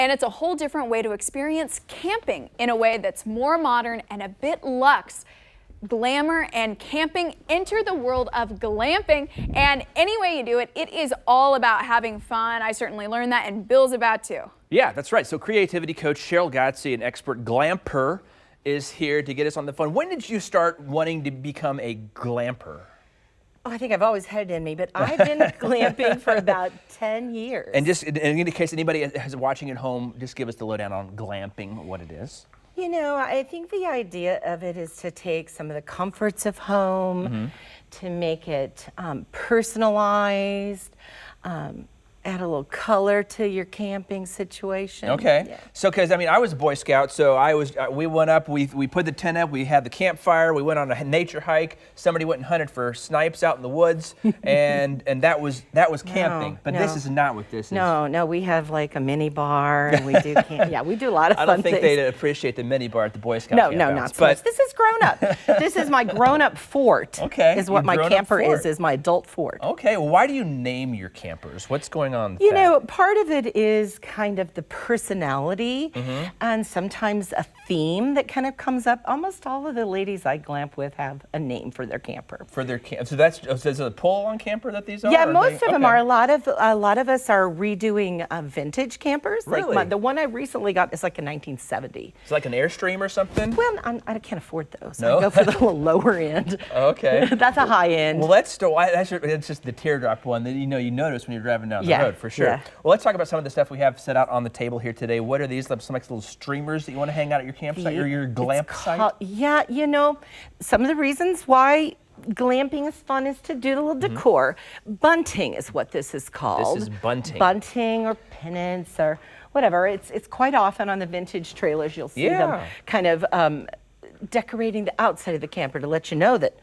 And it's a whole different way to experience camping in a way that's more modern and a bit luxe. Glamour and camping. Enter the world of glamping, and any way you do it, it is all about having fun. I certainly learned that, and Bill's about to. Yeah, that's right. So creativity coach Sheryl Godsy, an expert glamper, is here to get us on the phone. When did you start wanting to become a glamper? Oh, I think I've always had it in me, but I've been glamping for about 10 years. And just in case anybody is watching at home, just give us the lowdown on glamping, what it is. You know, I think the idea of it is to take some of the comforts of home, to make it personalized, add a little color to your camping situation. Okay. Yeah. So, because I mean, I was a Boy Scout, so we went up, we put the tent up, we had the campfire, we went on a nature hike. Somebody went and hunted for snipes out in the woods, and that was camping. But this is not what this is. No, we have like a mini bar, and we do yeah, we do a lot of fun I don't think things. they'd appreciate the mini bar at the Boy Scout No, campouts, not so much. This is grown up. This is my grown up fort. Okay. Is what my camper is my adult fort. Okay. Well, why do you name your campers? What's going on with You that? know, part of it is kind of the personality and sometimes a theme that kind of comes up. Almost all of the ladies I glamp with have a name for their camper. For their so is it a pull-on camper that these are? Yeah, most of them are. A lot of us are redoing vintage campers. Really? Like the one I recently got is like a 1970. It's like an Airstream or something? Well, I can't afford those. No? I go for the little lower end. Okay. That's a high end. Well, that's just the teardrop one that you notice when you're driving down the road for sure. Yeah. Well, let's talk about some of the stuff we have set out on the table here today. What are these? Some like little streamers that you want to hang out at your campsite or your glamp site? Yeah, you know, some of the reasons why glamping is fun is to do the little decor. Bunting is what this is called. This is bunting. Bunting or pennants or whatever. It's quite often on the vintage trailers you'll see them kind of decorating the outside of the camper to let you know that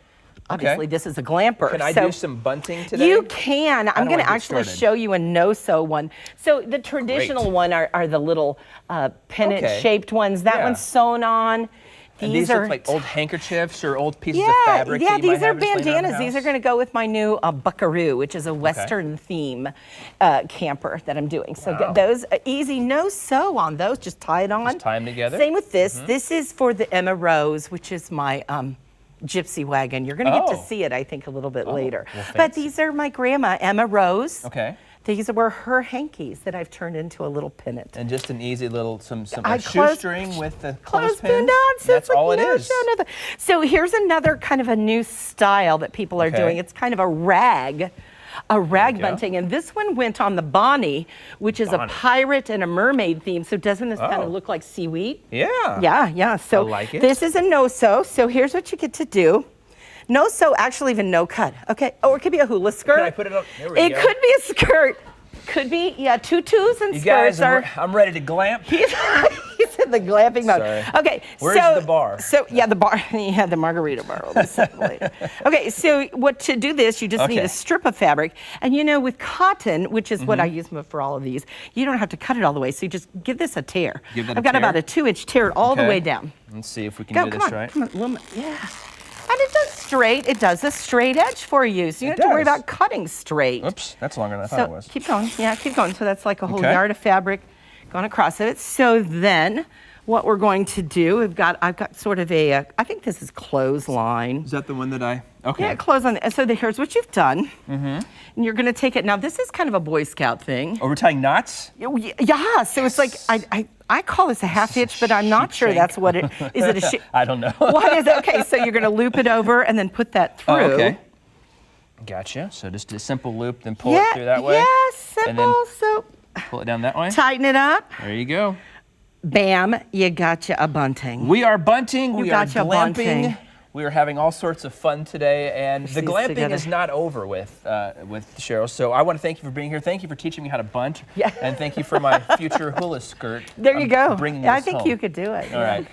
obviously this is a glamper. Can I do some bunting today? You can. I'm going to actually show you a no-sew one. So the traditional one are the little pennant-shaped ones. That one's sewn on. And these are like old handkerchiefs or old pieces of fabric. Yeah, that you these might are have just laying around the bandanas. These are house? going to go with my new Buckaroo, which is a Western theme camper that I'm doing. So those easy, no sew on those. Just tie it on. Just tie them together. Same with this. This is for the Emma Rose, which is my gypsy wagon. You're going to get to see it, I think, a little bit later. Well, but these are my grandma, Emma Rose. Okay. These were her hankies that I've turned into a little pennant. And just an easy little some shoestring with the clothespin clothespins. So That's like all it is. So here's another kind of a new style that people are doing. It's kind of a rag bunting, and this one went on the Bonnie, which is a pirate and a mermaid theme. So doesn't this kind of look like seaweed? Yeah. Yeah. So I like it. This is a no-sew. So here's what you get to do. No sew, actually even no cut. Okay. Or it could be a hula skirt. Can I put it up? There we go. It could be a skirt. Could be, tutus and you skirts guys, I'm ready to glamp. He's in the glamping mode. Sorry. Okay, Where's the bar? So the bar. You have the margarita bar. We'll be set later. Okay, so to do this, you just need a strip of fabric, and with cotton, which is what I use for all of these, you don't have to cut it all the way. So you just give this a tear. I've got about a 2-inch tear all the way down. Let's see if we can do this right. Come on, yeah. And it does straight. It does a straight edge for you, so you don't have to worry about cutting straight. Oops, that's longer than I thought it was. Keep going. Yeah, keep going. So that's like a whole yard of fabric going across it. So then, what we're going to do, I've got sort of I think this is clothesline. Is that the one that I? Okay. Yeah, clothesline. So here's what you've done. And you're going to take it. Now this is kind of a Boy Scout thing. Oh, we're tying knots? Yeah. So it's like I call this a half hitch, but I'm not sure that's what it is. It a I don't know. What is it? Okay, so you're going to loop it over and then put that through. Oh, okay. Gotcha. So just a simple loop, then pull it through that way. Yeah, simple. And then so pull it down that way. Tighten it up. There you go. Bam, you gotcha a bunting. We are bunting. We are gotcha glamping. bunting. We are having all sorts of fun today, and the glamping is not over with Sheryl. So I want to thank you for being here. Thank you for teaching me how to bunt. Yeah. And thank you for my future hula skirt. There you go. Bringing this I think home. you could do it. All right.